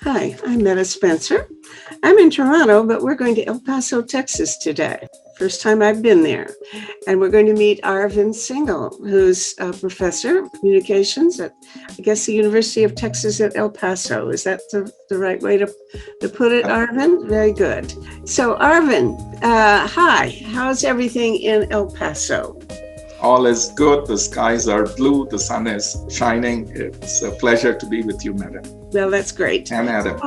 Hi, I'm Metta Spencer. I'm in Toronto, but we're going to El Paso, Texas today. First time I've been there. And we're going to meet Arvind Singhal, who's a professor of communications at, I guess, the University of Texas at El Paso. Is that the right way to put it, Arvind? Very good. So, Arvind, hi. How's everything in El Paso? All is good. The skies are blue. The sun is shining. It's a pleasure to be with you, Metta. Well, that's great. And Adam.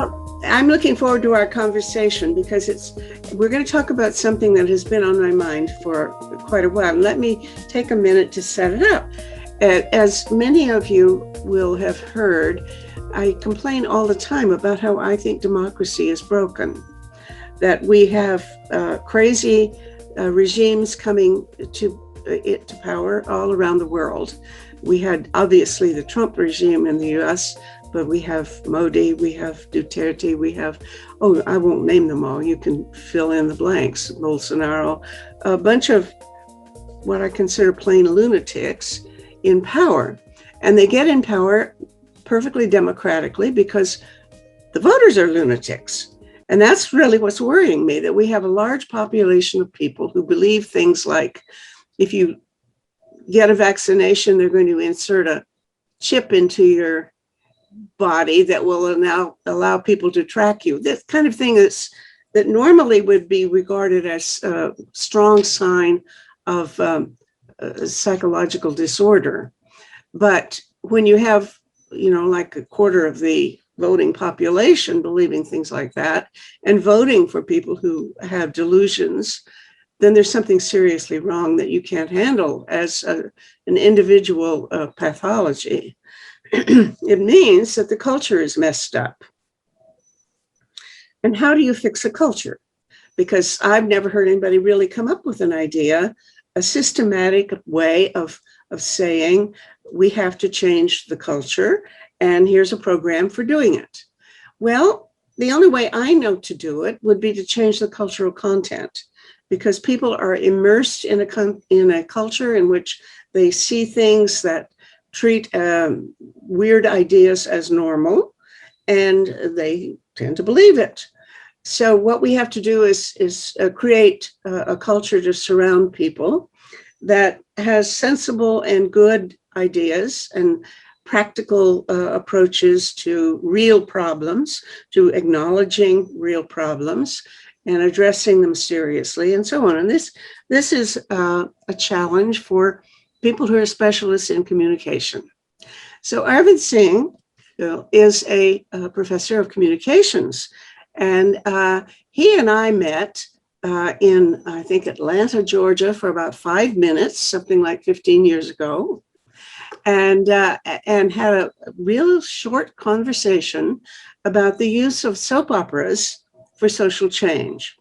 I'm looking forward to our conversation because we're going to talk about something that has been on my mind for quite a while. Let me take a minute to set it up. As many of you will have heard, I complain all the time about how I think democracy is broken, that we have crazy regimes coming to power all around the world. We had obviously the Trump regime in the US, but we have Modi, we have Duterte, we have, I won't name them all. You can fill in the blanks. Bolsonaro, a bunch of what I consider plain lunatics in power. And they get in power perfectly democratically because the voters are lunatics. And that's really what's worrying me, that we have a large population of people who believe things like, if you get a vaccination, they're going to insert a chip into your body that will now allow people to track you. That kind of thing that normally would be regarded as a strong sign of psychological disorder. But when you have, like a quarter of the voting population believing things like that and voting for people who have delusions, then there's something seriously wrong that you can't handle as an individual pathology. It means that the culture is messed up. And how do you fix a culture? Because I've never heard anybody really come up with an idea, a systematic way of saying we have to change the culture, and here's a program for doing it. Well, the only way I know to do it would be to change the cultural content, because people are immersed in a culture in which they see things that treat weird ideas as normal, and they tend to believe it. So what we have to do is create a culture to surround people that has sensible and good ideas and practical approaches to real problems, to acknowledging real problems and addressing them seriously, and so on. And this is a challenge for people who are specialists in communication. So Arvind Singhal is a professor of communications, and he and I met in, I think, Atlanta, Georgia, for about 5 minutes, something like 15 years ago, and had a real short conversation about the use of soap operas for social change.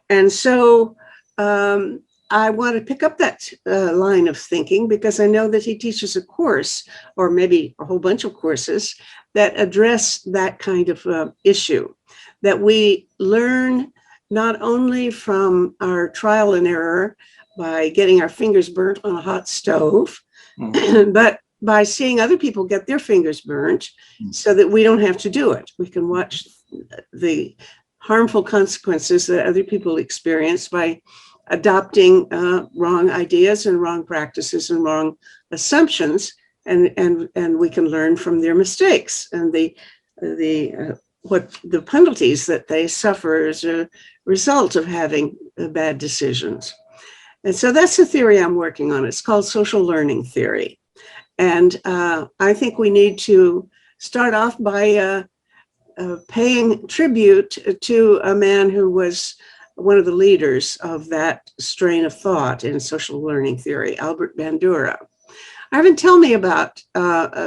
And so I want to pick up that line of thinking, because I know that he teaches a course, or maybe a whole bunch of courses, that address that kind of issue, that we learn not only from our trial and error by getting our fingers burnt on a hot stove, but by seeing other people get their fingers burnt so that we don't have to do it. We can watch the harmful consequences that other people experience by adopting wrong ideas and wrong practices and wrong assumptions, and we can learn from their mistakes and the penalties that they suffer as a result of having bad decisions. And so that's the theory I'm working on. It's called social learning theory. And I think we need to start off by paying tribute to a man who was one of the leaders of that strain of thought in social learning theory, Albert Bandura. Arvind, tell me about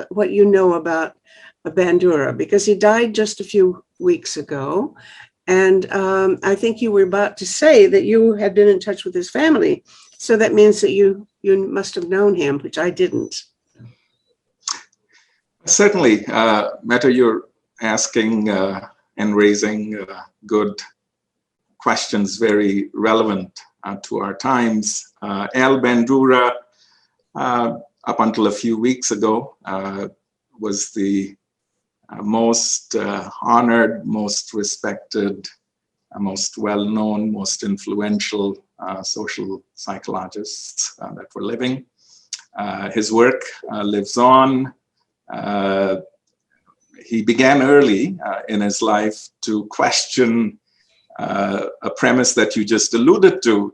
what you know about Bandura, because he died just a few weeks ago. And I think you were about to say that you had been in touch with his family. So that means that you must have known him, which I didn't. Certainly, Metta, you're asking and raising good questions, very relevant to our times. Al Bandura, up until a few weeks ago, was the most honored, most respected, most well-known, most influential social psychologists that were living. His work lives on. He began early in his life to question a premise that you just alluded to,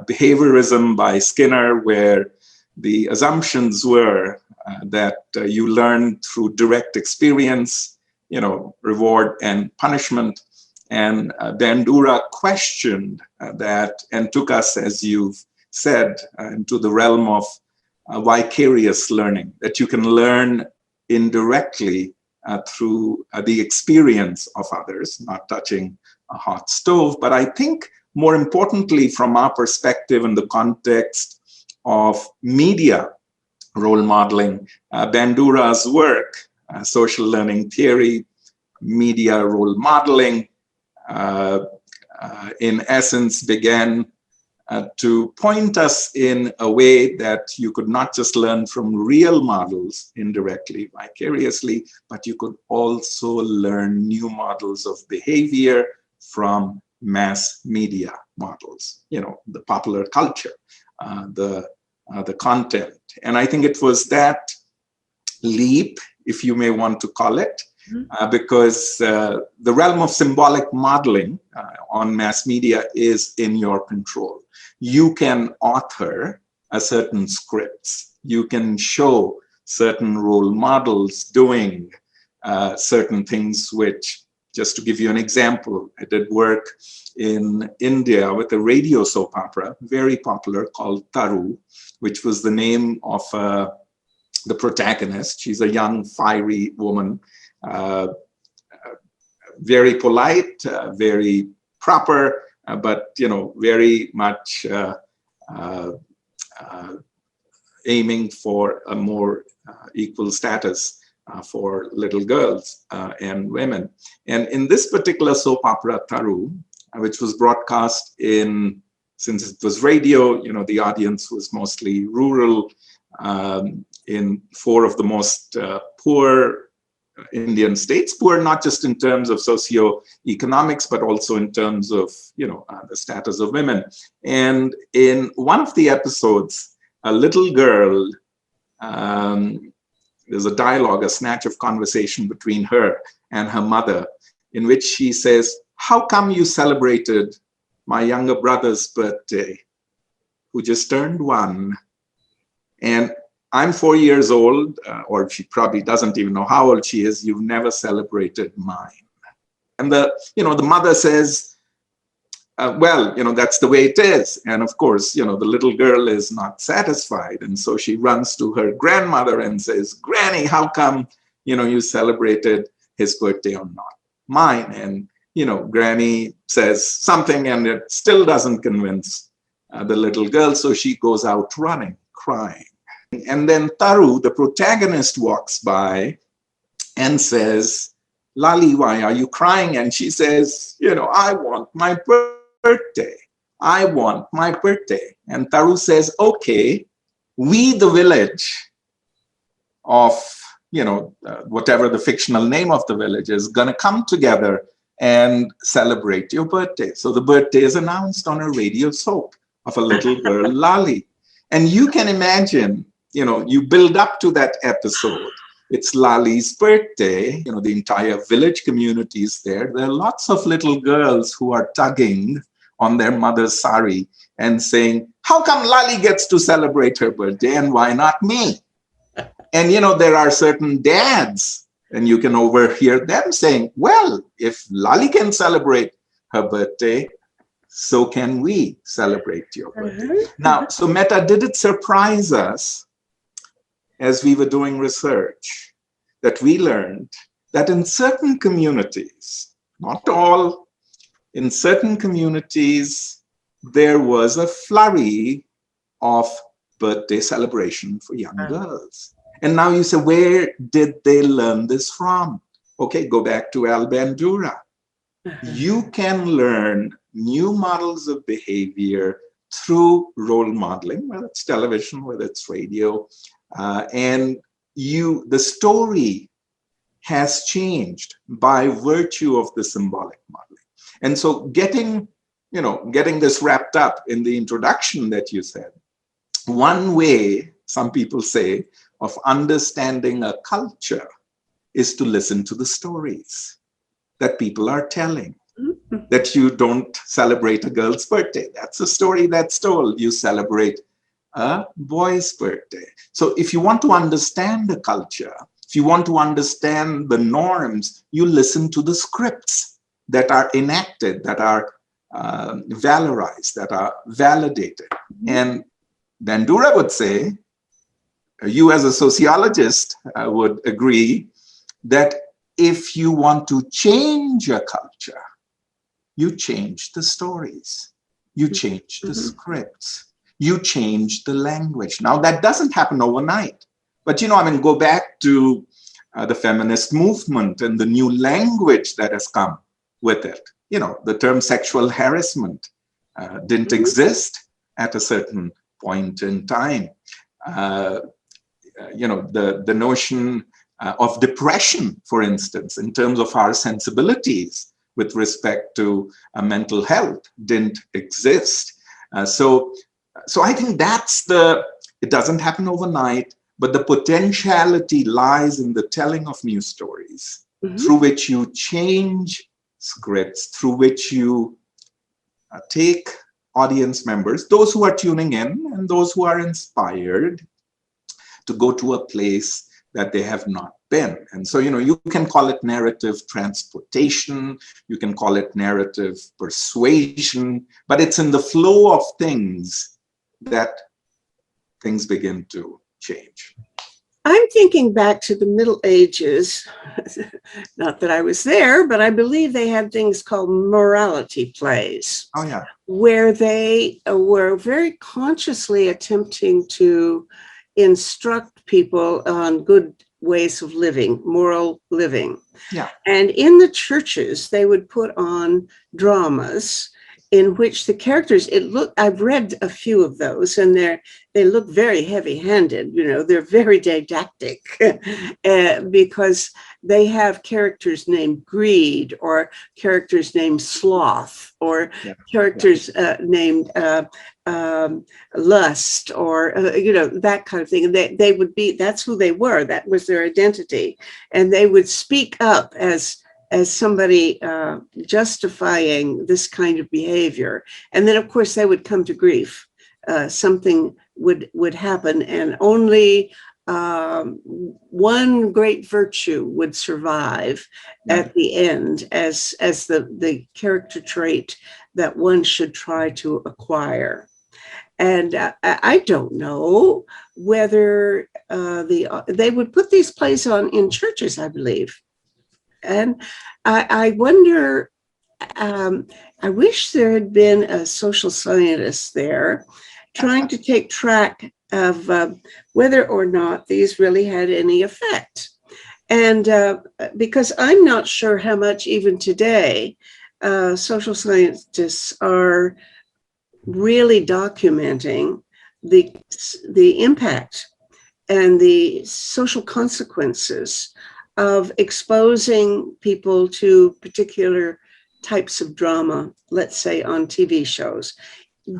behaviorism by Skinner, where the assumptions were that you learn through direct experience, reward and punishment. And Bandura questioned that and took us, as you've said, into the realm of vicarious learning, that you can learn indirectly through the experience of others, not touching a hot stove. But I think more importantly, from our perspective in the context of media role modeling, Bandura's work, social learning theory, media role modeling, in essence began to point us in a way that you could not just learn from real models indirectly, vicariously, but you could also learn new models of behavior from mass media models, the popular culture, the content. And I think it was that leap, if you may want to call it, because the realm of symbolic modeling on mass media is in your control. You can author a certain scripts. You can show certain role models doing certain things, which, just to give you an example, I did work in India with a radio soap opera, very popular, called Taru, which was the name of the protagonist. She's a young, fiery woman, very polite, very proper, but very much aiming for a more equal status for little girls and women. And in this particular soap opera, Taru, which was broadcast since it was radio, the audience was mostly rural, in 4 of the most poor Indian states, poor not just in terms of socioeconomics, but also in terms of, the status of women. And in one of the episodes, a little girl, there's a dialogue, a snatch of conversation between her and her mother, in which she says, "How come you celebrated my younger brother's birthday, who just turned 1? And I'm 4 years old," or she probably doesn't even know how old she is, "You've never celebrated mine." And the mother says, "Well, that's the way it is." And of course, the little girl is not satisfied. And so she runs to her grandmother and says, "Granny, how come, you celebrated his birthday or not mine?" And, Granny says something and it still doesn't convince the little girl. So she goes out running, crying. And then Taru, the protagonist, walks by and says, "Lali, why are you crying?" And she says, "I want my birthday. I want my birthday." And Taru says, "Okay, we, the village of, whatever the fictional name of the village is, gonna come together and celebrate your birthday." So the birthday is announced on a radio soap of a little girl, Lali. And you can imagine, you build up to that episode. It's Lali's birthday. The entire village community is there. There are lots of little girls who are tugging on their mother's sari and saying, "How come Lali gets to celebrate her birthday and why not me?" And, there are certain dads, and you can overhear them saying, "Well, if Lali can celebrate her birthday, so can we celebrate your birthday." Now, so Metta, did it surprise us as we were doing research that we learned that in certain communities, not all, in certain communities, there was a flurry of birthday celebration for young girls. And now you say, where did they learn this from? Okay, go back to Al Bandura. You can learn new models of behavior through role modeling, whether it's television, whether it's radio, and the story has changed by virtue of the symbolic modeling. And so getting this wrapped up in the introduction that you said, one way, some people say, of understanding a culture is to listen to the stories that people are telling. That you don't celebrate a girl's birthday. That's a story that's told. You celebrate a boy's birthday. So if you want to understand the culture, if you want to understand the norms, you listen to the scripts that are enacted, that are valorized, that are validated. And Bandura would say, you as a sociologist would agree, that if you want to change a culture, you change the stories, you change the scripts, you change the language. Now, that doesn't happen overnight. But, go back to the feminist movement and the new language that has come with it. The term sexual harassment didn't exist at a certain point in time. The notion of depression, for instance, in terms of our sensibilities with respect to mental health, didn't exist. So I think it doesn't happen overnight, but the potentiality lies in the telling of new stories through which you change scripts, through which you take audience members, those who are tuning in and those who are inspired, to go to a place that they have not been. And so, you can call it narrative transportation, you can call it narrative persuasion, but it's in the flow of things that things begin to change. I'm thinking back to the Middle Ages, not that I was there, but I believe they had things called morality plays. Oh, yeah. Where they were very consciously attempting to instruct people on good ways of living, moral living. Yeah. And in the churches, they would put on dramas in which the characters, I've read a few of those, and they look very heavy-handed. They're very didactic because they have characters named greed, or characters named sloth, or characters named lust, or that kind of thing. And they would be, that's who they were. That was their identity, and they would speak up as somebody justifying this kind of behavior. And then, of course, they would come to grief. Something would happen, and only one great virtue would survive at the end as the character trait that one should try to acquire. And I don't know whether they would put these plays on in churches, I believe. And I wonder, I wish there had been a social scientist there trying to take track of whether or not these really had any effect. And because I'm not sure how much even today social scientists are really documenting the impact and the social consequences of exposing people to particular types of drama, let's say on TV shows.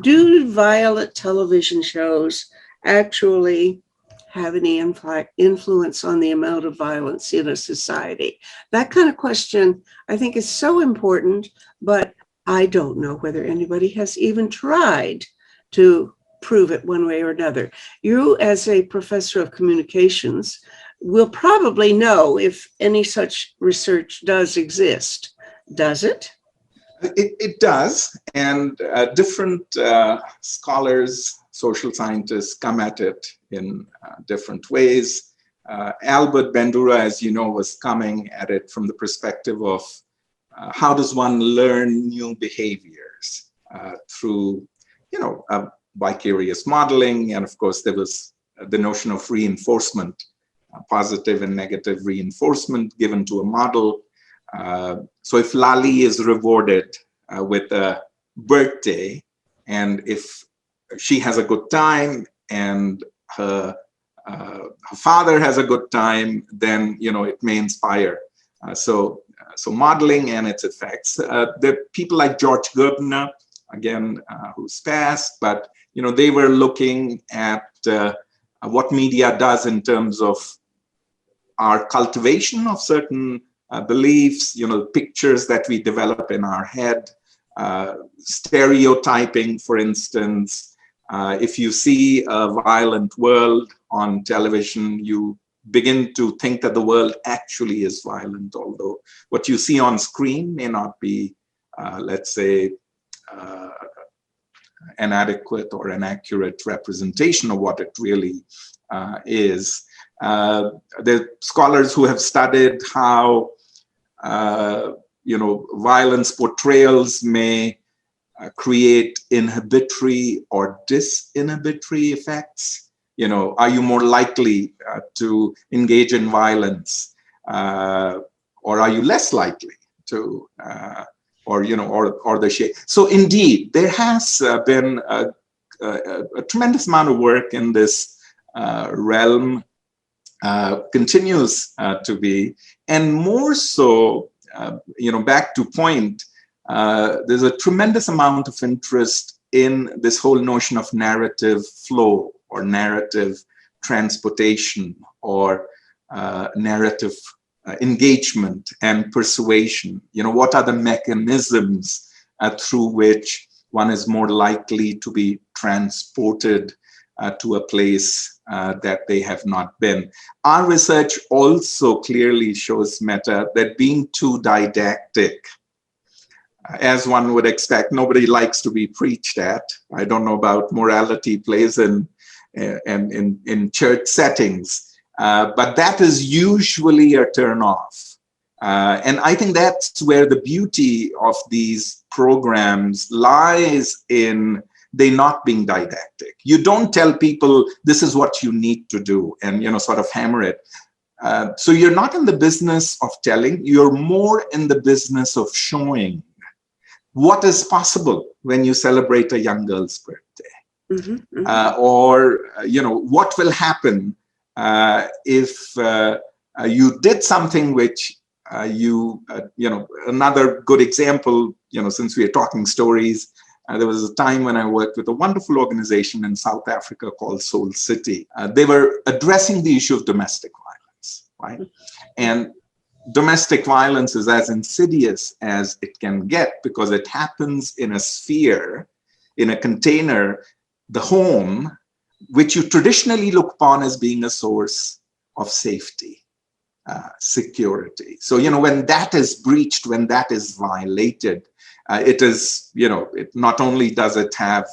Do violent television shows actually have any influence on the amount of violence in a society? That kind of question, I think, is so important, but I don't know whether anybody has even tried to prove it one way or another. You, as a professor of communications, will probably know if any such research does exist. Does it? It does, and different scholars, social scientists come at it in different ways. Albert Bandura, as you know, was coming at it from the perspective of how does one learn new behaviors through, vicarious modeling, and of course there was the notion of reinforcement, positive and negative reinforcement given to a model. So if Lali is rewarded with a birthday, and if she has a good time and her her father has a good time, then, it may inspire. So modeling and its effects. There are people like George Gerbner, again, who's passed, but, they were looking at what media does in terms of our cultivation of certain beliefs, pictures that we develop in our head, stereotyping, for instance. If you see a violent world on television, you begin to think that the world actually is violent, although what you see on screen may not be, let's say, an adequate or an accurate representation of what it really is. There are scholars who have studied how, violence portrayals may create inhibitory or disinhibitory effects. Are you more likely to engage in violence, or are you less likely to, or the shade? So indeed, there has been a tremendous amount of work in this realm, continues to be, and more so, back to point, there's a tremendous amount of interest in this whole notion of narrative flow or narrative transportation or narrative engagement and persuasion. What are the mechanisms through which one is more likely to be transported to a place that they have not been. Our research also clearly shows, Metta, that being too didactic, as one would expect, nobody likes to be preached at. I don't know about morality plays in church settings, but that is usually a turn-off. And I think that's where the beauty of these programs lies in they not being didactic. You don't tell people this is what you need to do and sort of hammer it. So you're not in the business of telling, you're more in the business of showing what is possible when you celebrate a young girl's birthday. Mm-hmm, mm-hmm. Or what will happen if you did something which another good example, since we are talking stories, there was a time when I worked with a wonderful organization in South Africa called Soul City. They were addressing the issue of domestic violence, right? And domestic violence is as insidious as it can get because it happens in a sphere, in a container, the home, which you traditionally look upon as being a source of safety, security. So, when that is breached, when that is violated, it is, it not only does it have,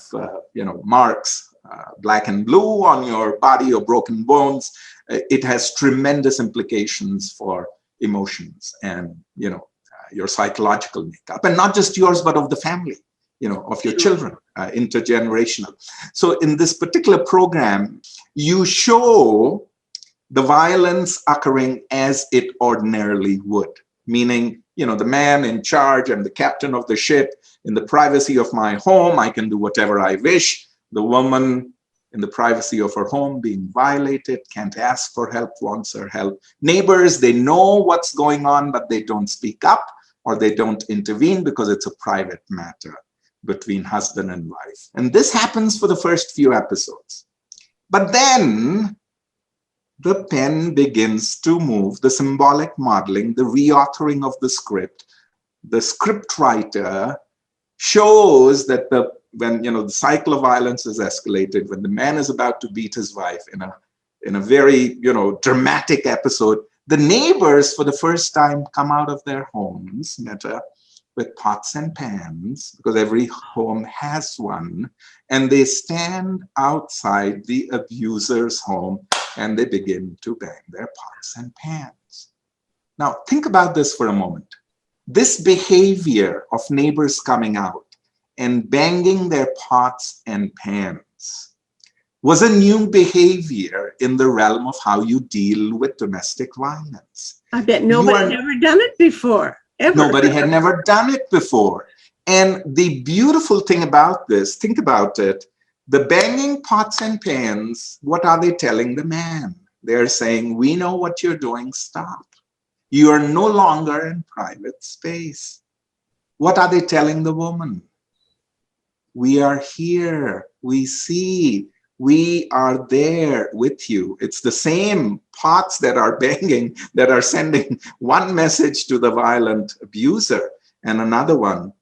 marks, black and blue on your body or broken bones, it has tremendous implications for emotions and, your psychological makeup, and not just yours, but of the family, of your children, intergenerational. So in this particular program, you show the violence occurring as it ordinarily would, meaning, the man in charge and the captain of the ship, in the privacy of my home, I can do whatever I wish. The woman in the privacy of her home being violated, can't ask for help, wants her help. Neighbors, they know what's going on, but they don't speak up or they don't intervene because it's a private matter between husband and wife. And this happens for the first few episodes. But then the pen begins to move, the symbolic modeling, the reauthoring of the script. The script writer shows that when the cycle of violence is escalated, when the man is about to beat his wife in a very dramatic episode, the neighbors for the first time come out of their homes, Metta, with pots and pans, because every home has one, and they stand outside the abuser's home and they begin to bang their pots and pans. Now, think about this for a moment. This behavior of neighbors coming out and banging their pots and pans was a new behavior in the realm of how you deal with domestic violence. I bet nobody had never done it before. Ever. Nobody had never done it before. And the beautiful thing about this, think about it, The banging pots and pans, what are they telling the man? They're saying, we know what you're doing, stop. You are no longer in private space. What are they telling the woman? We are here, we see, we are there with you. It's the same pots that are banging that are sending one message to the violent abuser and another one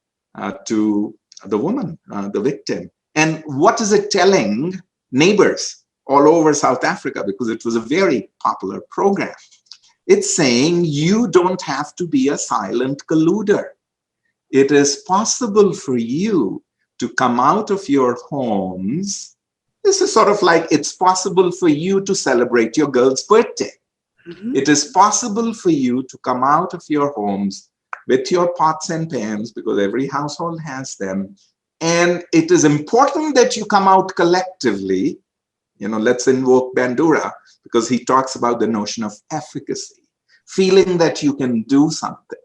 to the woman, the victim. And what is it telling neighbors all over South Africa? Because it was a very popular program. It's saying you don't have to be a silent colluder. It is possible for you to come out of your homes. This is sort of like it's possible for you to celebrate your girl's birthday. Mm-hmm. It is possible for you to come out of your homes with your pots and pans, because every household has them. And it is important that you come out collectively. You know, let's invoke Bandura, because he talks about the notion of efficacy, feeling that you can do something.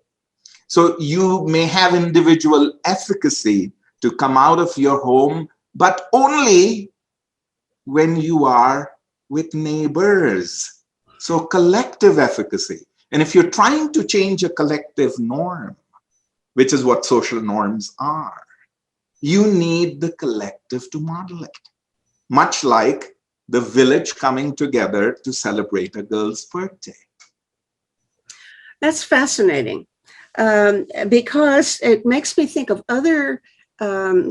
So you may have individual efficacy to come out of your home, but only when you are with neighbors. So collective efficacy. And if you're trying to change a collective norm, which is what social norms are, you need the collective to model it. Much like the village coming together to celebrate a girl's birthday. That's fascinating, because it makes me think of other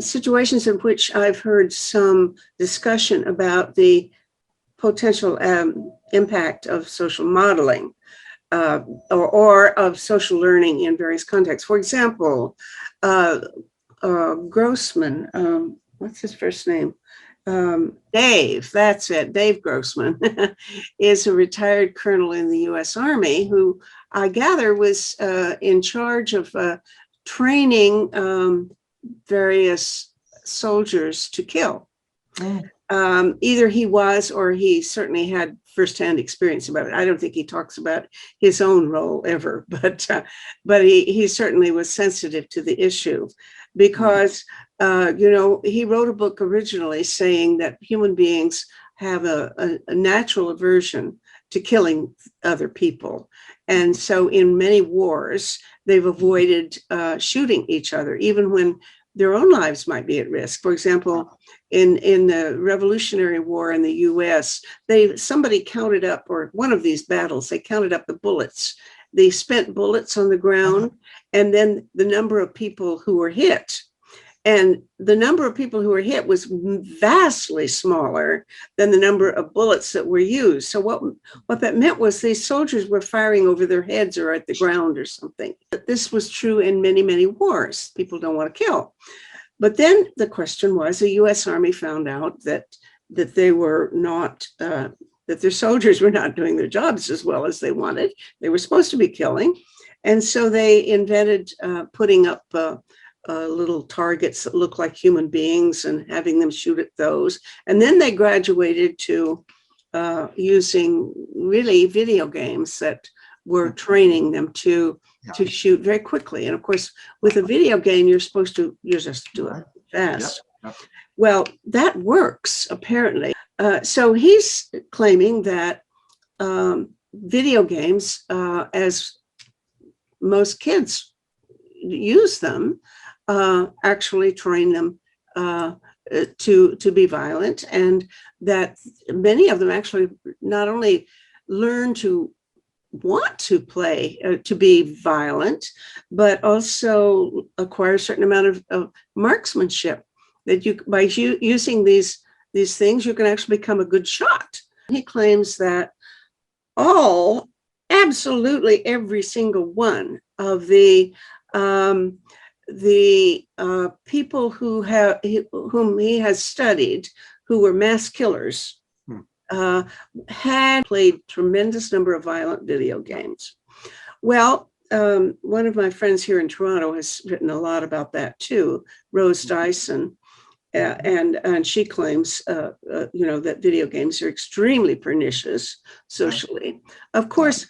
situations in which I've heard some discussion about the potential impact of social modeling or of social learning in various contexts. For example, Grossman, what's his first name? Dave, that's it, Dave Grossman, is a retired colonel in the US Army who I gather was in charge of training various soldiers to kill. Either he was, or he certainly had firsthand experience about it. I don't think he talks about his own role ever, but he certainly was sensitive to the issue, because he wrote a book originally saying that human beings have a natural aversion to killing other people. And so in many wars, they've avoided shooting each other, even when their own lives might be at risk. For example, in the Revolutionary War in the US, somebody counted up, or one of these battles, they counted up the bullets, the spent bullets on the ground, and then the number of people who were hit. And the number of people who were hit was vastly smaller than the number of bullets that were used. So what that meant was these soldiers were firing over their heads or at the ground or something. But this was true in many, many wars. People don't want to kill. But then the question was, the US Army found out that they were not, that their soldiers were not doing their jobs as well as they wanted. They were supposed to be killing. And so they invented putting up little targets that look like human beings and having them shoot at those. And then they graduated to using really video games that were training them to shoot very quickly. And of course, with a video game, you're supposed to just do it fast. Well, that works, apparently. So he's claiming that video games, as most kids use them, actually train them to be violent, and that many of them actually not only learn to want to play, to be violent, but also acquire a certain amount of marksmanship, that you, by using these things, you can actually become a good shot. He claims that absolutely every single one of the people whom he has studied, who were mass killers, had played tremendous number of violent video games. Well, one of my friends here in Toronto has written a lot about that too, Rose Dyson, and she claims, that video games are extremely pernicious socially. Of course,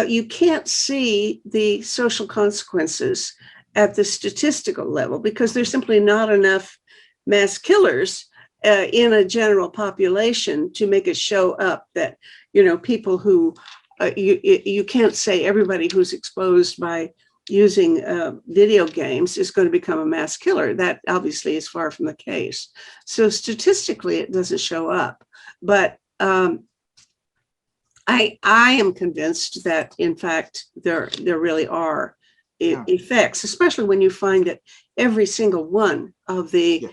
you can't see the social consequences at the statistical level because there's simply not enough mass killers in a general population to make it show up that, people who, you can't say everybody who's exposed by using video games is going to become a mass killer. That obviously is far from the case. So statistically, it doesn't show up. But I am convinced that, in fact, there really are effects, especially when you find that every single one of the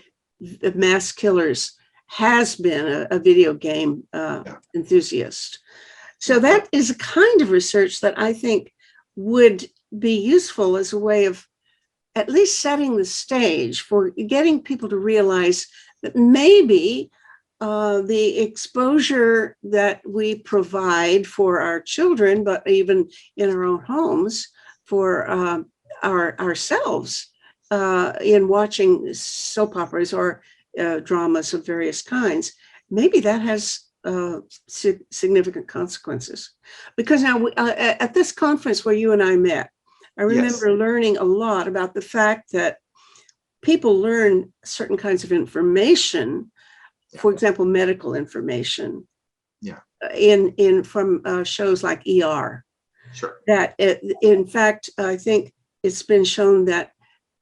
mass killers has been a video game enthusiast. So that is a kind of research that I think would be useful as a way of at least setting the stage for getting people to realize that maybe the exposure that we provide for our children, but even in our own homes for ourselves in watching soap operas or dramas of various kinds, maybe that has significant consequences. Because now at this conference where you and I met, I remember learning a lot about the fact that people learn certain kinds of information, for example, medical information, in from shows like ER. Sure. That in fact, I think it's been shown that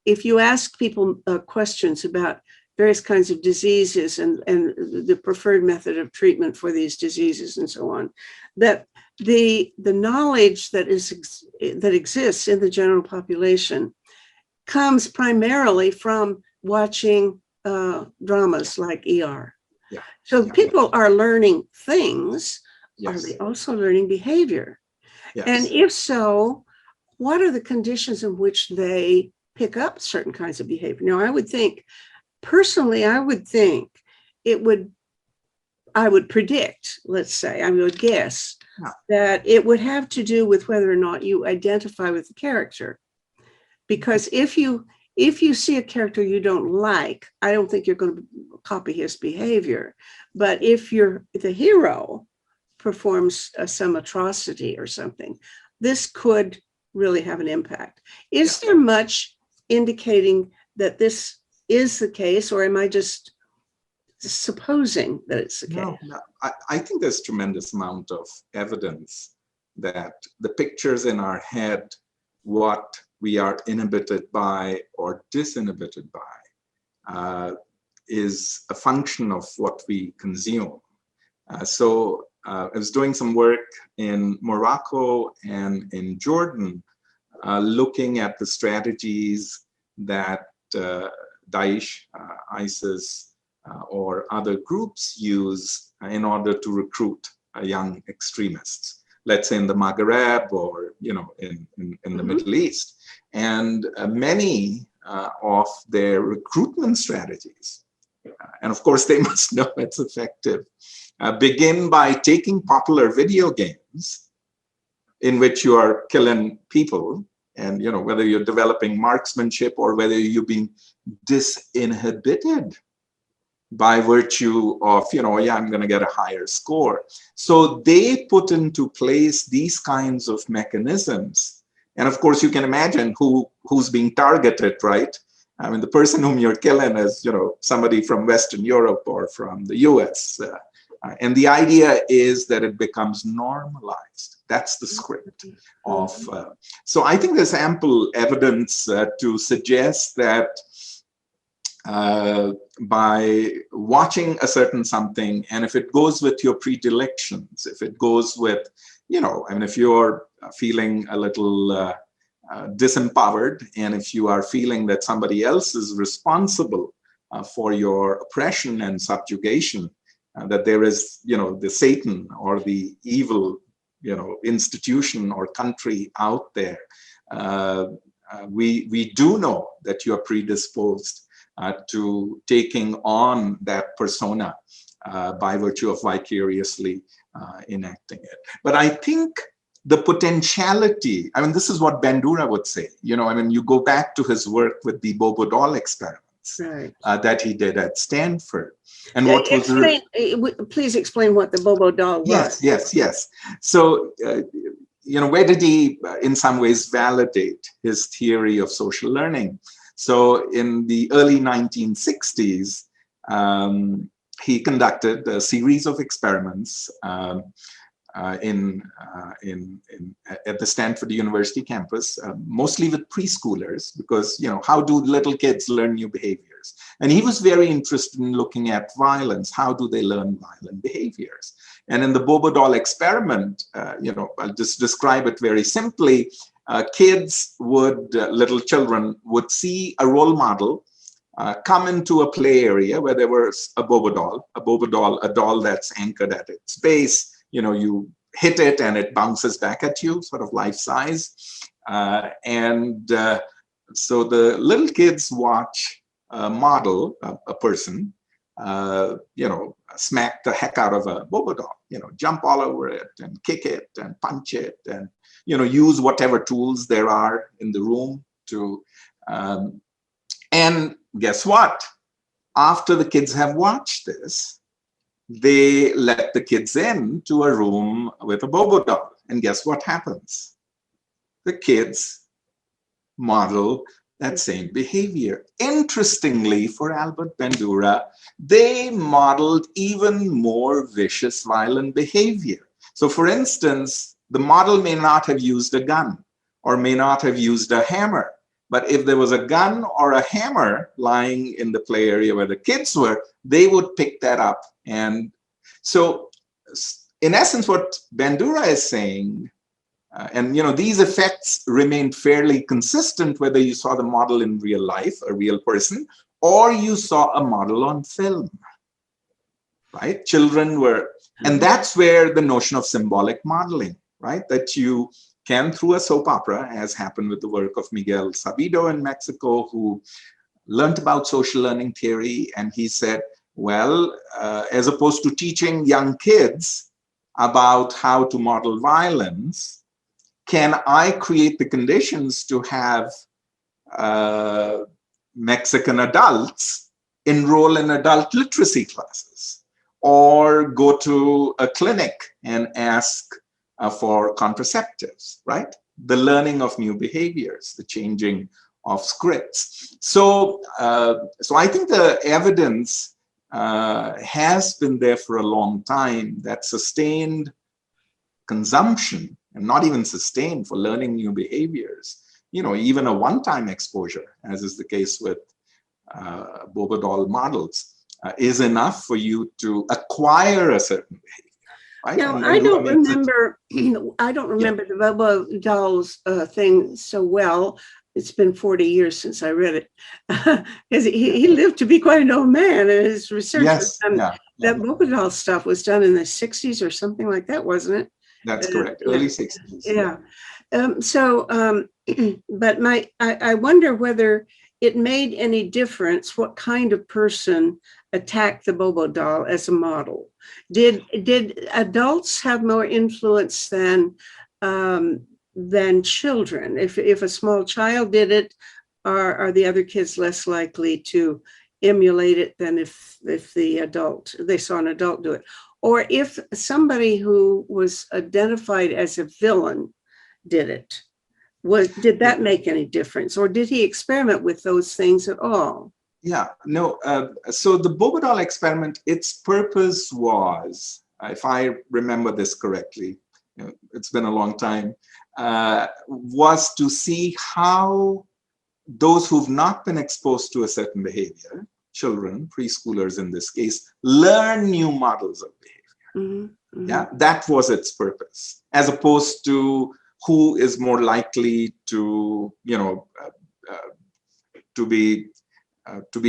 if you ask people questions about various kinds of diseases and the preferred method of treatment for these diseases and so on, that the knowledge that exists in the general population comes primarily from watching dramas like ER. So people are learning things. Are they also learning behavior? And if so, what are the conditions in which they pick up certain kinds of behavior? Now, I would think I would predict, let's say, I would guess that it would have to do with whether or not you identify with the character. Because if you see a character you don't like, I don't think you're going to copy his behavior. But if the hero performs some atrocity or something, this could really have an impact. Is there much indicating that this is the case, or am I just supposing that it's the case? No. I think there's tremendous amount of evidence that the pictures in our head, what we are inhibited by or disinhibited by, is a function of what we consume. So I was doing some work in Morocco and in Jordan, looking at the strategies that Daesh, ISIS, or other groups use in order to recruit young extremists, let's say in the Maghreb or in the Middle East. And many of their recruitment strategies, and of course they must know it's effective, begin by taking popular video games in which you are killing people, and whether you're developing marksmanship or whether you're being disinhibited by virtue of, I'm going to get a higher score. So they put into place these kinds of mechanisms. And of course, you can imagine who's being targeted, right? I mean, the person whom you're killing is, somebody from Western Europe or from the US. And the idea is that it becomes normalized. That's the script of. So I think there's ample evidence to suggest that by watching a certain something, and if it goes with your predilections, if it goes with, if you're feeling a little disempowered, and if you are feeling that somebody else is responsible for your oppression and subjugation, that there is, the Satan or the evil, institution or country out there, we do know that you are predisposed to taking on that persona by virtue of vicariously enacting it. But I think the potentiality, this is what Bandura would say, you go back to his work with the Bobo doll experiments that he did at Stanford. And what please explain what the Bobo doll was. Yes. So, where did he, in some ways, validate his theory of social learning? So in the early 1960s, he conducted a series of experiments at the Stanford University campus, mostly with preschoolers, because, how do little kids learn new behaviors? And he was very interested in looking at violence. How do they learn violent behaviors? And in the Bobo doll experiment, I'll just describe it very simply. Little children would see a role model come into a play area where there was a doll, a doll that's anchored at its base. You hit it and it bounces back at you, sort of life size. So the little kids watch a model, a person, smack the heck out of a Bobo doll, jump all over it and kick it and punch it and, use whatever tools there are in the room to, and guess what? After the kids have watched this, they let the kids in to a room with a Bobo doll. And guess what happens? The kids model that same behavior. Interestingly, for Albert Bandura, they modeled even more vicious, violent behavior. So for instance, the model may not have used a gun or may not have used a hammer. But if there was a gun or a hammer lying in the play area where the kids were, they would pick that up. And so in essence, what Bandura is saying, these effects remained fairly consistent whether you saw the model in real life, a real person, or you saw a model on film, right? Children were, and that's where the notion of symbolic modeling, right? That you can, through a soap opera, as happened with the work of Miguel Sabido in Mexico, who learned about social learning theory. And he said, well, as opposed to teaching young kids about how to model violence, can I create the conditions to have Mexican adults enroll in adult literacy classes or go to a clinic and ask for contraceptives, right? The learning of new behaviors, the changing of scripts. So I think the evidence has been there for a long time that sustained consumption, and not even sustained, for learning new behaviors, even a one-time exposure, as is the case with Bobo doll models, is enough for you to acquire a certain behavior. Right? Now, I don't remember the Bobo dolls thing so well. It's been 40 years since I read it. Because he lived to be quite an old man, and his research was done. That Bobo doll stuff was done in the 60s or something like that, wasn't it? That's correct, early 60s. Yeah. But I wonder whether it made any difference what kind of person attacked the Bobo doll as a model. Did adults have more influence than children? If a small child did it, are the other kids less likely to emulate it than if they saw an adult do it? Or if somebody who was identified as a villain did it, did that make any difference? Or did he experiment with those things at all? Yeah, no. So the Bobo doll experiment, its purpose was, if I remember this correctly, it's been a long time, was to see how those who've not been exposed to a certain behavior, children, preschoolers in this case, learn new models of behavior. Mm-hmm. Mm-hmm. Yeah, that was its purpose, as opposed to who is more likely to, to be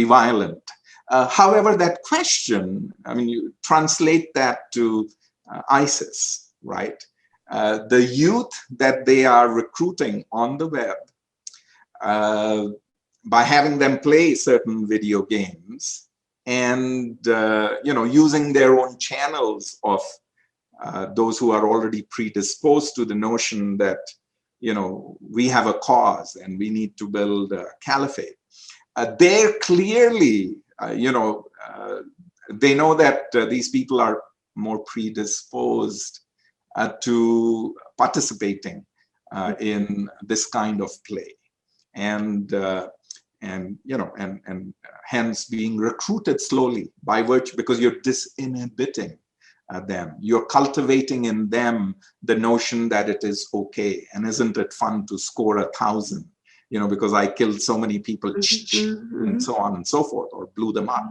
violent. However, that question, you translate that to ISIS, right? The youth that they are recruiting on the web, by having them play certain video games and, using their own channels of those who are already predisposed to the notion that, we have a cause and we need to build a caliphate. They're clearly, they know that these people are more predisposed to participating in this kind of play. And and hence being recruited slowly by virtue, because you're disinhibiting them. You're cultivating in them the notion that it is okay, and isn't it fun to score 1,000, because I killed so many people, and so on and so forth, or blew them up.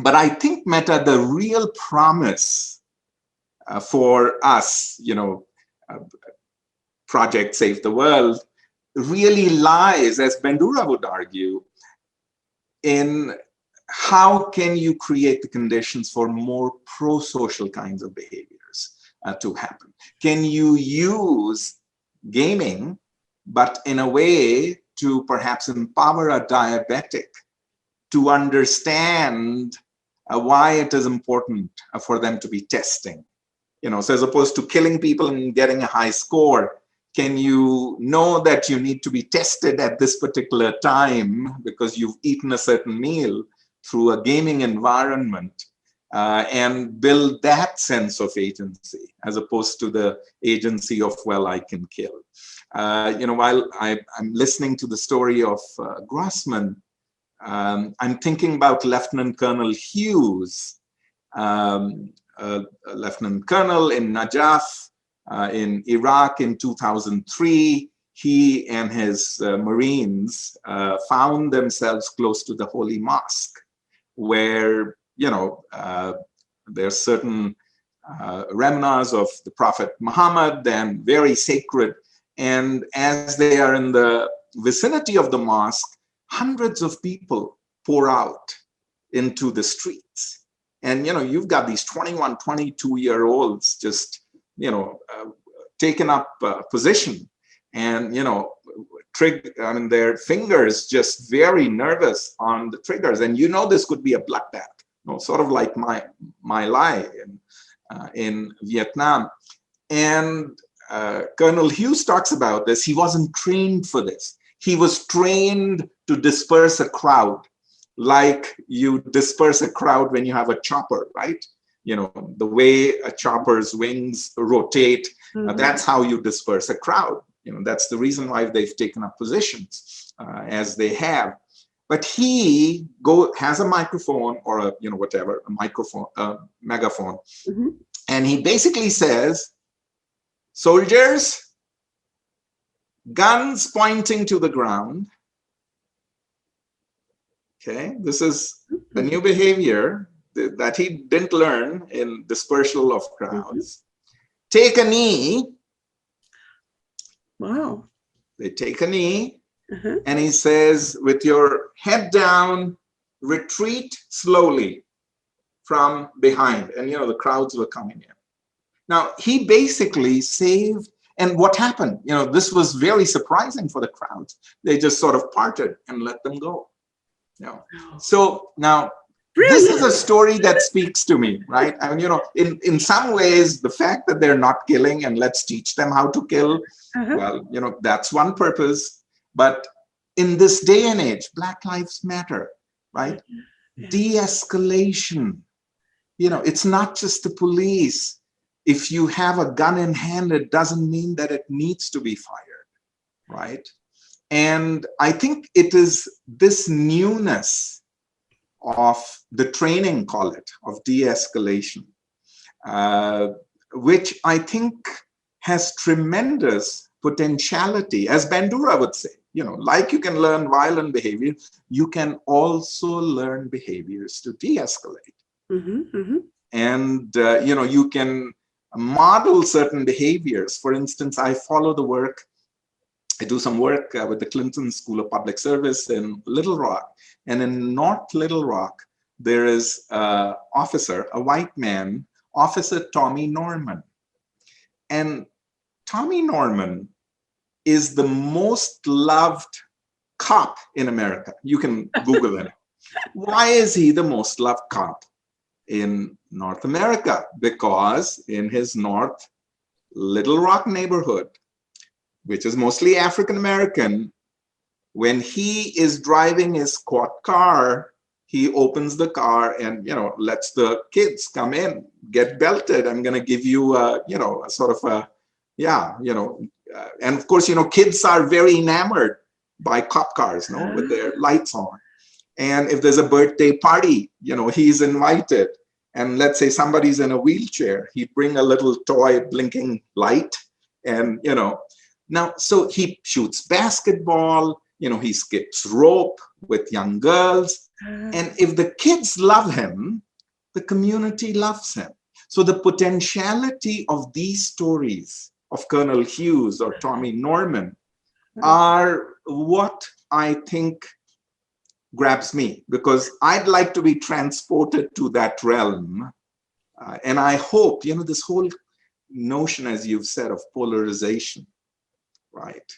But I think, Metta, the real promise for us, Project Save the World, really lies, as Bandura would argue, in how can you create the conditions for more pro-social kinds of behaviors to happen? Can you use gaming, but in a way to perhaps empower a diabetic to understand why it is important for them to be testing? So as opposed to killing people and getting a high score, can you know that you need to be tested at this particular time because you've eaten a certain meal through a gaming environment, and build that sense of agency as opposed to the agency of, well, I can kill. While I'm listening to the story of Grossman, I'm thinking about Lieutenant Colonel Hughes, Lieutenant Colonel in Najaf in Iraq in 2003. He and his Marines found themselves close to the Holy Mosque, where there's certain remnants of the Prophet Muhammad, and very sacred. And as they are in the vicinity of the mosque, hundreds of people pour out into the streets. And you've got these 21, 22-year-olds just taken up position, and their fingers just very nervous on the triggers, and this could be a bloodbath, sort of like my lie in Vietnam. And Colonel Hughes talks about this. He wasn't trained for this. He was trained to disperse a crowd, like you disperse a crowd when you have a chopper, right? The way a chopper's wings rotate, that's how you disperse a crowd. That's the reason why they've taken up positions as they have. But he has a microphone, or a megaphone, and he basically says, soldiers, guns pointing to the ground. Okay, this is a new behavior that he didn't learn in dispersal of crowds. Take a knee. Wow. They take a knee, and he says, with your head down, retreat slowly from behind. And the crowds were coming in. Now, he basically saved, and what happened? This was very surprising for the crowds. They just sort of parted and let them go. So now, this is a story that speaks to me, right? I mean, in some ways, the fact that they're not killing and let's teach them how to kill, well, that's one purpose. But in this day and age, Black Lives Matter, right? De-escalation. It's not just the police. If you have a gun in hand, it doesn't mean that it needs to be fired, right? And I think it is this newness of the training, call it, of de-escalation, which I think has tremendous potentiality. As Bandura would say, like you can learn violent behavior, you can also learn behaviors to de-escalate. And, you can model certain behaviors. For instance, I do some work with the Clinton School of Public Service in Little Rock. And in North Little Rock, there is an officer, a white man, Officer Tommy Norman. And Tommy Norman is the most loved cop in America. You can Google him. Why is he the most loved cop in North America? Because in his North Little Rock neighborhood, which is mostly African-American, when he is driving his squad car, he opens the car and, lets the kids come in, get belted. I'm going to give you a, a sort of a, And of course, kids are very enamored by cop cars, no, with their lights on. And if there's a birthday party, he's invited. And let's say somebody's in a wheelchair, he'd bring a little toy blinking light. And, now, so he shoots basketball, he skips rope with young girls. And if the kids love him, the community loves him. So the potentiality of these stories of Colonel Hughes or Tommy Norman are what I think grabs me, because I'd like to be transported to that realm. And I hope, this whole notion, as you've said, of polarization, right?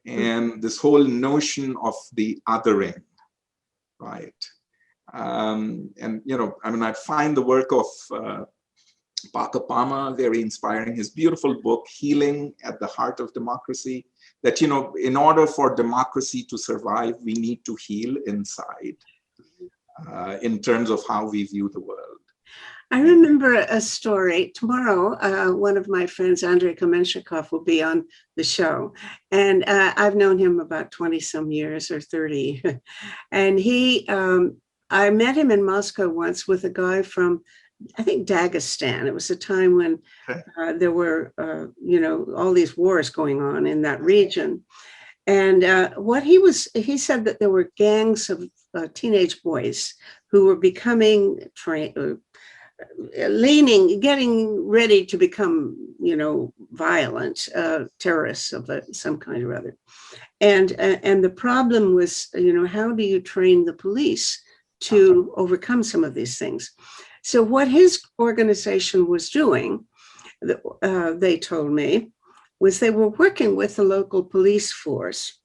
And this whole notion of the othering, right? And, I find the work of Parker Palmer very inspiring. His beautiful book, Healing at the Heart of Democracy, that, in order for democracy to survive, we need to heal inside in terms of how we view the world. I remember a story. Tomorrow, one of my friends, Andrei Kamenshikov, will be on the show. And I've known him about 20 some years or 30. And I met him in Moscow once with a guy from, I think, Dagestan. It was a time when there were, all these wars going on in that region. And he said that there were gangs of teenage boys who were becoming getting ready to become, violent terrorists of some kind or other. And the problem was, how do you train the police to overcome some of these things? So what his organization was doing, they told me, was they were working with the local police force.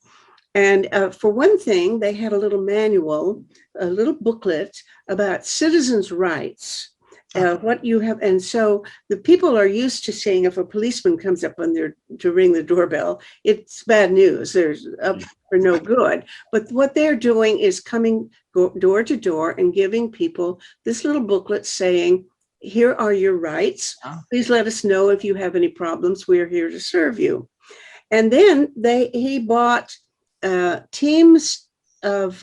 And for one thing, they had a little manual, a little booklet about citizens' rights. What you have, and so the people are used to seeing if a policeman comes up to ring the doorbell, it's bad news. There's up for no good. But what they're doing is coming door to door and giving people this little booklet saying, "Here are your rights. Please let us know if you have any problems. We're here to serve you." And then he bought teams of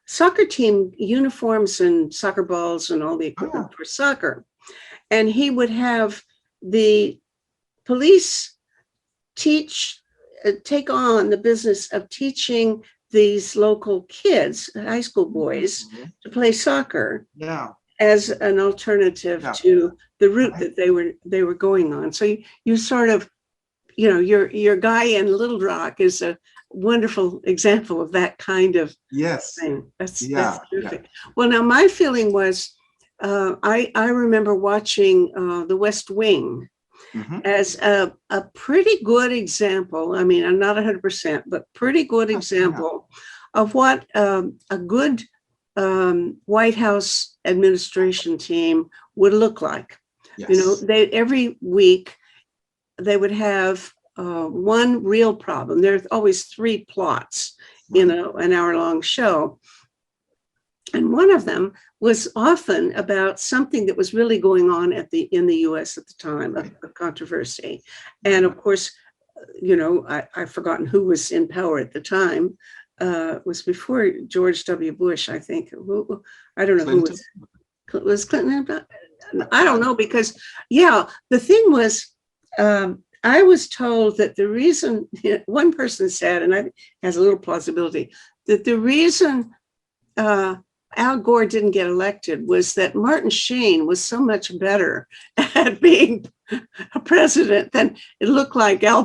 soccer team uniforms and soccer balls and all the equipment for soccer. And he would have the police take on the business of teaching these local kids, high school boys, to play soccer as an alternative to the route that they were going on. So you sort of, your guy in Little Rock is a wonderful example of that kind of thing. That's terrific. Well, now my feeling was, I remember watching The West Wing as a pretty good example. I mean, I'm not 100%, but pretty good example of what a good White House administration team would look like. Every week they would have one real problem. There's always three plots in an hour-long show. And one of them was often about something that was really going on in the US at the time, of controversy. And of course, I've forgotten who was in power at the time. It was before George W. Bush, I think. I don't know Clinton. Who was Clinton. I don't know, because, the thing was, I was told that the reason, one person said, and it has a little plausibility, that the reason Al Gore didn't get elected was that Martin Sheen was so much better at being a president than it looked like Al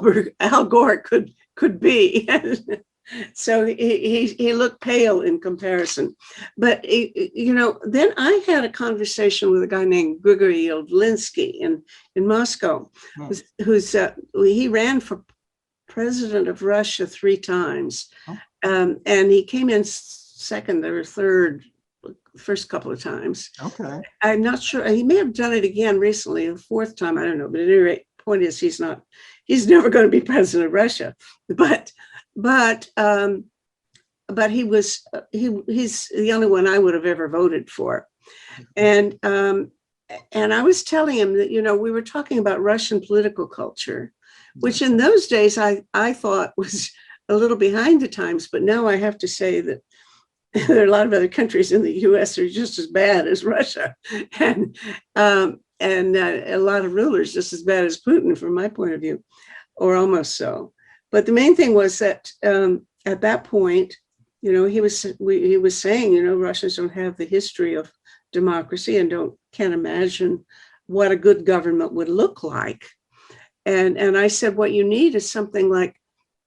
Gore could be. So he looked pale in comparison. But, then I had a conversation with a guy named Grigory Yeldinsky in Moscow, he ran for president of Russia 3 times. And he came in second or third first couple of times. Okay. I'm not sure. He may have done it again recently, the 4th time. I don't know. But at any rate, point is, he's never going to be president of Russia. But he's the only one I would have ever voted for. And I was telling him that, we were talking about Russian political culture, which in those days I thought was a little behind the times. But now I have to say that there are a lot of other countries in the U.S. that are just as bad as Russia, and a lot of rulers just as bad as Putin, from my point of view, or almost so. But the main thing was that at that point, he was saying, Russians don't have the history of democracy and can't imagine what a good government would look like. And I said, what you need is something like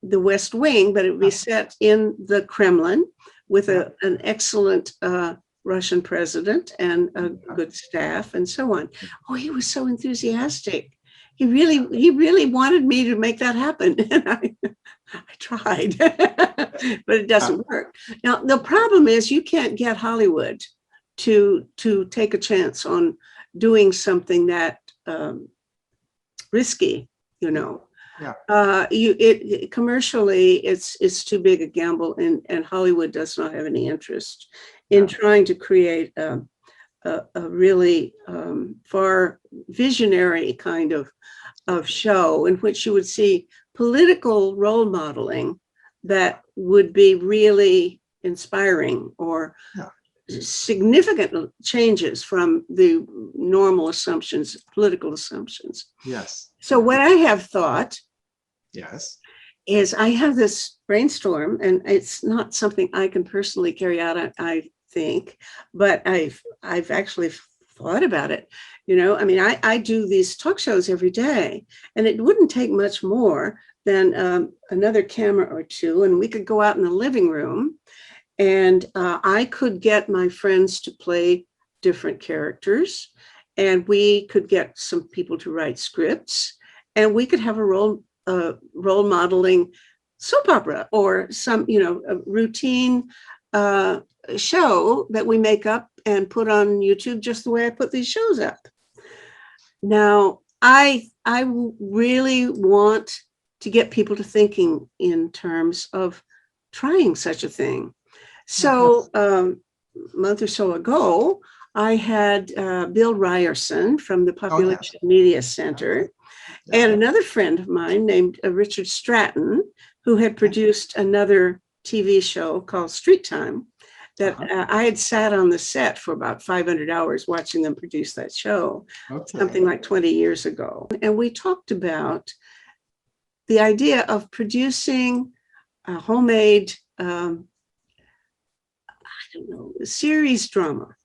the West Wing, but it would be set in the Kremlin with an excellent Russian president and a good staff and so on. Oh, he was so enthusiastic. He really wanted me to make that happen. And I tried, but it doesn't work. Now, the problem is you can't get Hollywood to take a chance on doing something that risky, commercially it's too big a gamble, and Hollywood does not have any interest in trying to create a really far visionary kind of show in which you would see political role modeling that would be really inspiring or significant changes from the normal assumptions, political assumptions. Yes. So what I have thought is I have this brainstorm, and it's not something I can personally carry out, I think, but I've actually thought about it. I do these talk shows every day, and it wouldn't take much more than another camera or two, and we could go out in the living room, and I could get my friends to play different characters, and we could get some people to write scripts, and we could have a role modeling soap opera or some, a routine show that we make up and put on YouTube, just the way I put these shows up. Now, I really want to get people to thinking in terms of trying such a thing. So a month or so ago, I had Bill Ryerson from the Population Media Center and another friend of mine named Richard Stratton, who had produced another TV show called Street Time that I had sat on the set for about 500 hours watching them produce that show, something like 20 years ago. And we talked about the idea of producing a homemade, series drama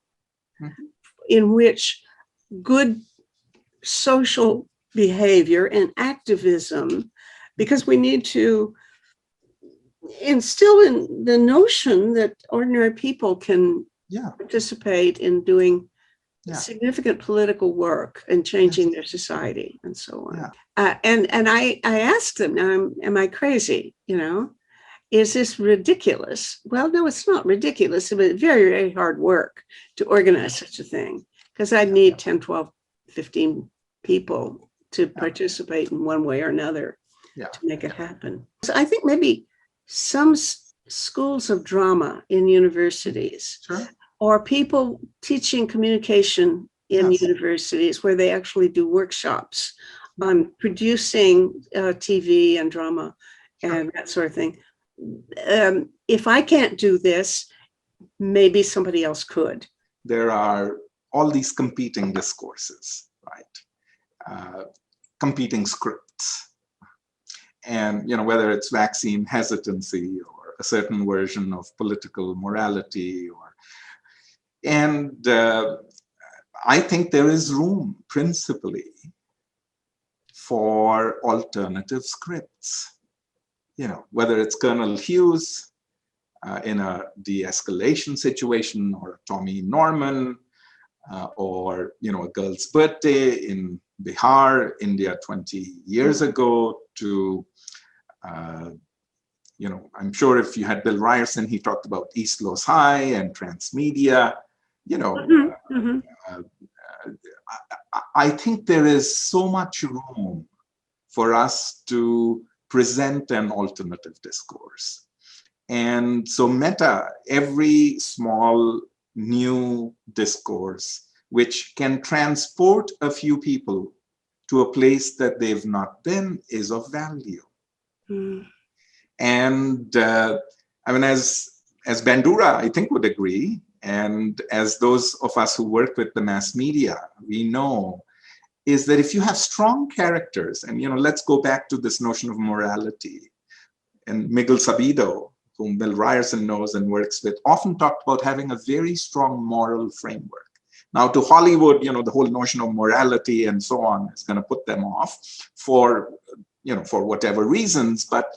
in which good social behavior and activism, because we need to instill in the notion that ordinary people can participate in doing significant political work and changing their society and so on. And I asked them, now, am I crazy? Is this ridiculous? Well, no, it's not ridiculous. It's very, very hard work to organize such a thing, because I'd need 10, 12, 15 people to participate in one way or another to make it happen. So I think maybe some schools of drama in universities or people teaching communication in universities where they actually do workshops on producing TV and drama and that sort of thing. If I can't do this, maybe somebody else could. There are all these competing discourses, right? Competing scripts. And, whether it's vaccine hesitancy or a certain version of political morality, I think there is room principally for alternative scripts. Whether it's Colonel Hughes in a de-escalation situation, or Tommy Norman, or a girl's birthday in Bihar, India 20 years ago, to I'm sure if you had Bill Ryerson, he talked about East Los High and transmedia. I think there is so much room for us to present an alternative discourse. And so Metta, every small new discourse which can transport a few people to a place that they've not been is of value. Mm. And I mean, as Bandura, I think, would agree, and as those of us who work with the mass media, we know, is that if you have strong characters, and let's go back to this notion of morality, and Miguel Sabido, whom Bill Ryerson knows and works with, often talked about having a very strong moral framework. Now, to Hollywood, the whole notion of morality and so on is going to put them off for whatever reasons. But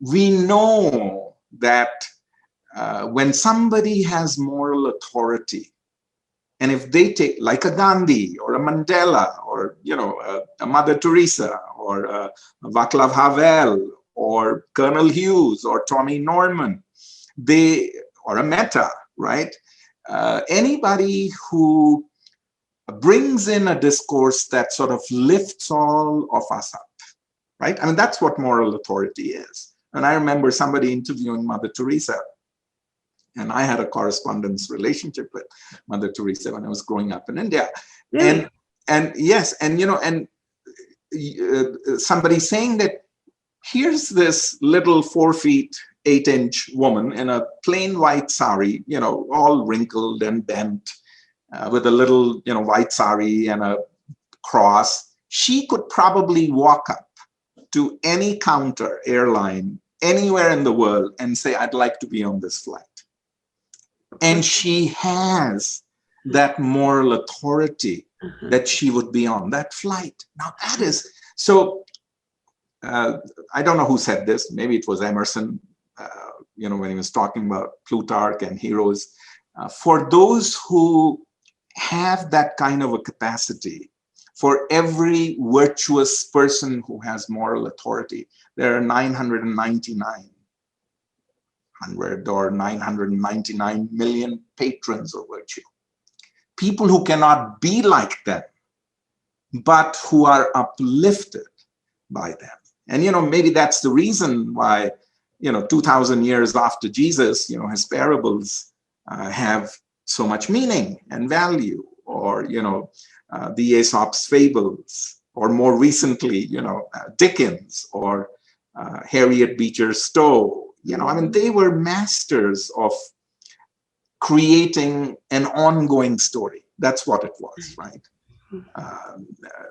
we know that when somebody has moral authority, and if they take, like a Gandhi or a Mandela or a Mother Teresa or a Václav Havel or Colonel Hughes or Tommy Norman, or a Metta, right? Anybody who brings in a discourse that sort of lifts all of us up, right? I mean, that's what moral authority is. And I remember somebody interviewing Mother Teresa, and I had a correspondence relationship with Mother Teresa when I was growing up in India. Really? And yes, and somebody saying that here's this little 4 feet 8 inch woman in a plain white sari, all wrinkled and bent, with a little, white sari and a cross. She could probably walk up to any counter airline anywhere in the world and say, I'd like to be on this flight. And she has that moral authority that she would be on that flight. Now that is, so I don't know who said this, maybe it was Emerson, when he was talking about Plutarch and heroes. For those who have that kind of a capacity, for every virtuous person who has moral authority, there are 999 million patrons of virtue. People who cannot be like them, but who are uplifted by them. And, maybe that's the reason why, 2,000 years after Jesus, his parables have so much meaning and value, or, the Aesop's fables, or more recently, Dickens or Harriet Beecher Stowe. I mean, they were masters of creating an ongoing story. That's what it was, right?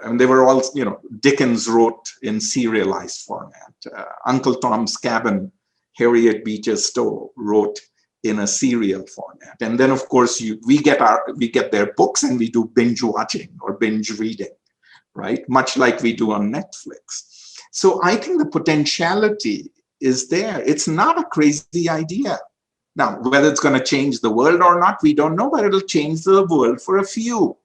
And they were all, Dickens wrote in serialized format. Uncle Tom's Cabin, Harriet Beecher Stowe wrote in a serial format. And then, of course, we get their books and we do binge watching or binge reading, right? Much like we do on Netflix. So I think the potentiality is there. It's not a crazy idea. Now, whether it's going to change the world or not, we don't know, but it'll change the world for a few.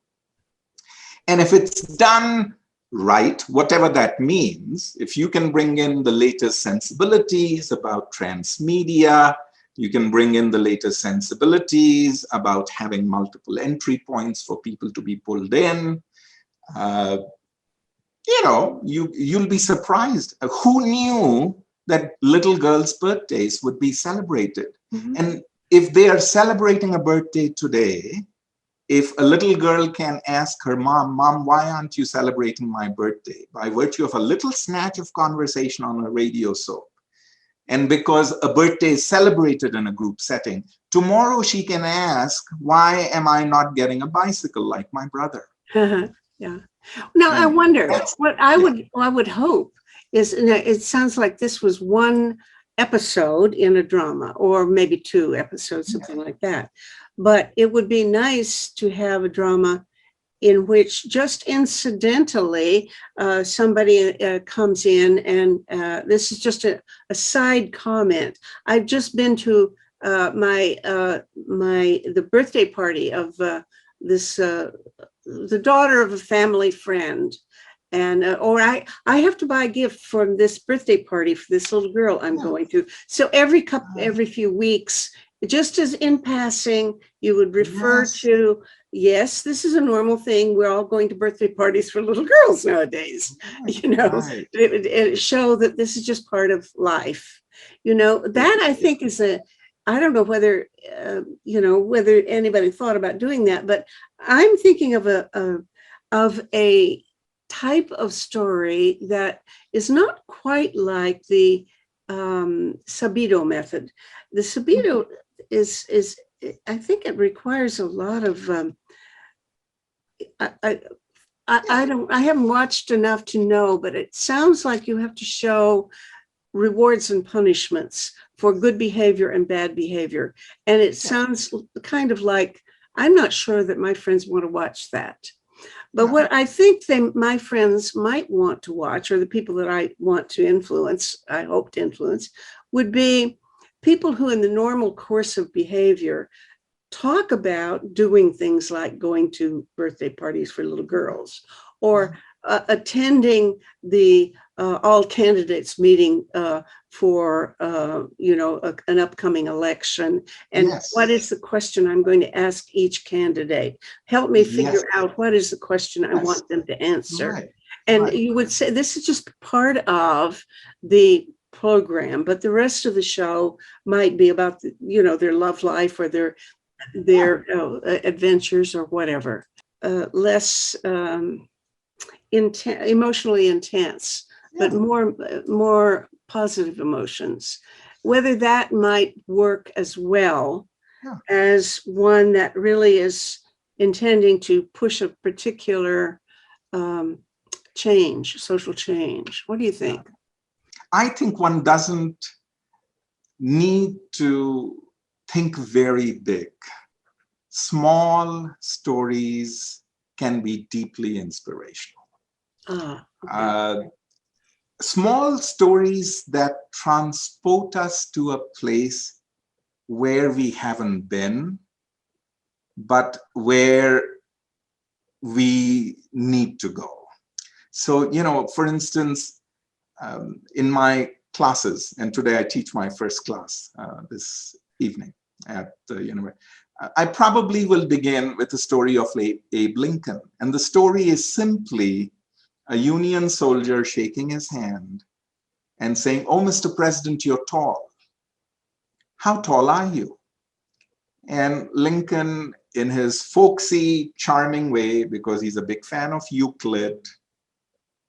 And if it's done right, whatever that means, if you can bring in the latest sensibilities about transmedia, you can bring in the latest sensibilities about having multiple entry points for people to be pulled in, you'll be surprised. Who knew that little girls' birthdays would be celebrated? Mm-hmm. And if they are celebrating a birthday today, if a little girl can ask her mom, why aren't you celebrating my birthday? By virtue of a little snatch of conversation on a radio soap. And because a birthday is celebrated in a group setting, tomorrow she can ask, why am I not getting a bicycle like my brother? Yeah. Now, I wonder what I would hope is, it sounds like this was one episode in a drama, or maybe 2 episodes, something like that. But it would be nice to have a drama in which just incidentally somebody comes in, and this is just a side comment. I've just been to the birthday party of the daughter of a family friend. And I have to buy a gift for this birthday party for this little girl I'm going to. So every few weeks, just as in passing, you would refer to, yes, this is a normal thing. We're all going to birthday parties for little girls nowadays. It show that this is just part of life. That I think is I don't know whether whether anybody thought about doing that, but I'm thinking of a type of story that is not quite like the Sabido method. The Sabido is I think it requires a lot of I haven't watched enough to know, but it sounds like you have to show rewards and punishments for good behavior and bad behavior. And it sounds kind of like, I'm not sure that my friends want to watch that. But what I think my friends might want to watch, or the people that I want to influence, I hope to influence, would be people who in the normal course of behavior talk about doing things like going to birthday parties for little girls, or attending the all candidates meeting for an upcoming election. And what is the question I'm going to ask each candidate? Help me figure out what is the question I want them to answer. And you would say this is just part of the program, but the rest of the show might be about their love life or their adventures or whatever. Less emotionally intense, but more positive emotions. Whether that might work as well as one that really is intending to push a particular change, social change. What do you think? I think one doesn't need to think very big. Small stories can be deeply inspirational. Small stories that transport us to a place where we haven't been, but where we need to go. So, for instance, in my classes, and today I teach my first class this evening at the university, I probably will begin with the story of Abe Lincoln. And the story is simply a Union soldier shaking his hand and saying, "Oh, Mr. President, you're tall. How tall are you?" And Lincoln, in his folksy, charming way, because he's a big fan of Euclid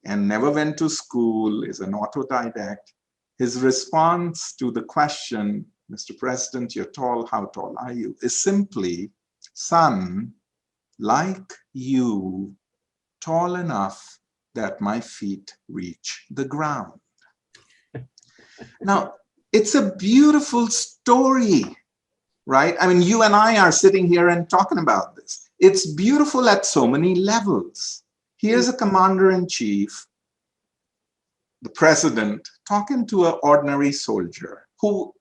and never went to school, is an autodidact, his response to the question, "Mr. President, you're tall, how tall are you?" is simply, "Son, like you, tall enough that my feet reach the ground." Now, it's a beautiful story, right? I mean, you and I are sitting here and talking about this. It's beautiful at so many levels. Here's a commander-in-chief, the president, talking to an ordinary soldier who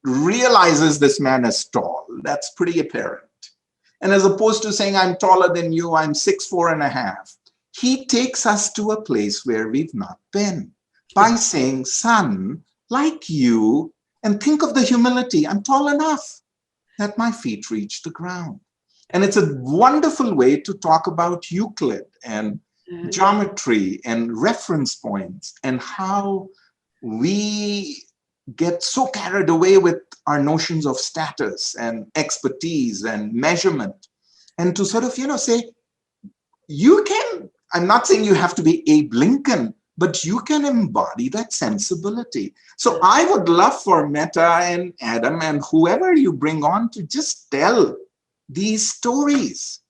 realizes this man is tall. That's pretty apparent. And as opposed to saying, "I'm taller than you, I'm 6'4.5", he takes us to a place where we've not been by saying, "Son, like you," and think of the humility, "I'm tall enough that my feet reach the ground." And it's a wonderful way to talk about Euclid and geometry and reference points, and how we get so carried away with our notions of status and expertise and measurement, and to sort of, say, you can, I'm not saying you have to be Abe Lincoln, but you can embody that sensibility. So I would love for Metta and Adam and whoever you bring on to just tell these stories.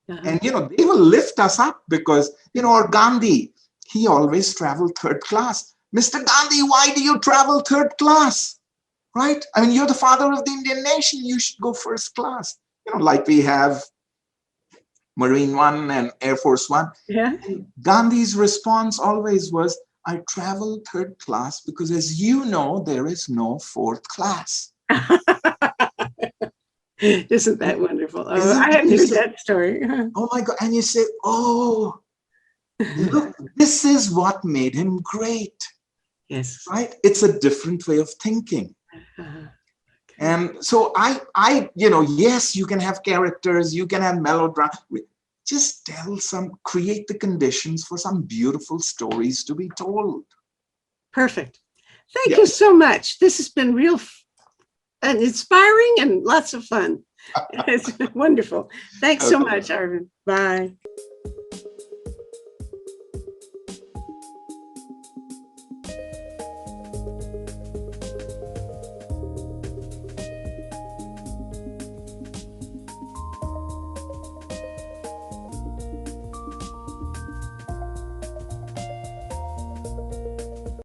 And, they will lift us up because, or Gandhi, he always traveled third class. "Mr. Gandhi, why do you travel third class?" Right? I mean, you're the father of the Indian nation. You should go first class. Like we have Marine One and Air Force One. And Gandhi's response always was, "I travel third class because, as you know, there is no fourth class." Isn't that wonderful? I hadn't heard that story. Oh my God. And you say, "Oh, look, this is what made him great." Yes. Right? It's a different way of thinking. And so yes, you can have characters, you can have melodrama. Just create the conditions for some beautiful stories to be told. Perfect. Thank you so much. This has been real and inspiring and lots of fun. It's wonderful. Thanks so much, Arvind. Bye.